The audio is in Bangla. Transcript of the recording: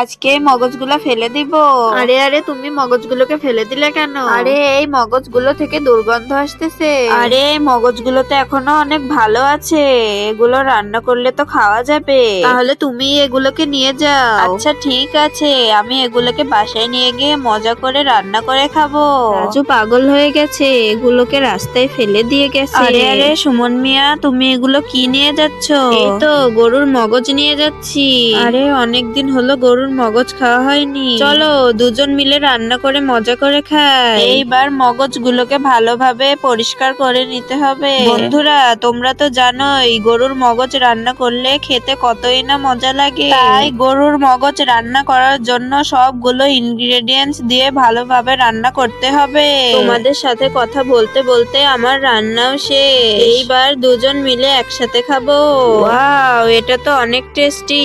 আজকে এই মগজগুলো ফেলে দিব। আরে আরে, তুমি মগজগুলোকে ফেলে দিলে কেন? আরে এই মগজগুলো থেকে দুর্গন্ধ আসতেছে। আরে এই মগজগুলো তো এখনো অনেক ভালো আছে, এগুলো রান্না করলে তো খাওয়া যাবে। তাহলে তুমি এগুলোকে নিয়ে যাও। আচ্ছা ঠিক আছে, আমি এগুলোকে বাসায় নিয়ে গিয়ে মজা করে রান্না করে খাবো। রাজু পাগল হয়ে গেছে, এগুলোকে রাস্তায় ফেলে দিয়ে গেছে। আরে আরে সুমন মিয়া, তুমি এগুলো কি নিয়ে যাচ্ছ? এই তো গরুর মগজ নিয়ে যাচ্ছি। আরে অনেকদিন হলো গরুর মগজ খাওয়া হয়নি, চলো দুজন মিলে রান্না করে মজা করে খাই। এইবার মগজগুলোকে ভালোভাবে পরিষ্কার করে নিতে হবে। বন্ধুরা তোমরা তো জানোই গরুর মগজ রান্না করলে খেতে কতই না মজা লাগে। তাই গরুর মগজ রান্না করার জন্য সবগুলো ইনগ্রেডিয়েন্টস দিয়ে ভালোভাবে রান্না করতে হবে। তোমাদের সাথে কথা বলতে বলতে আমার রান্নাও শেষ, এইবার দুজন মিলে একসাথে খাবো। ওয়াও, এটা তো অনেক টেস্টি।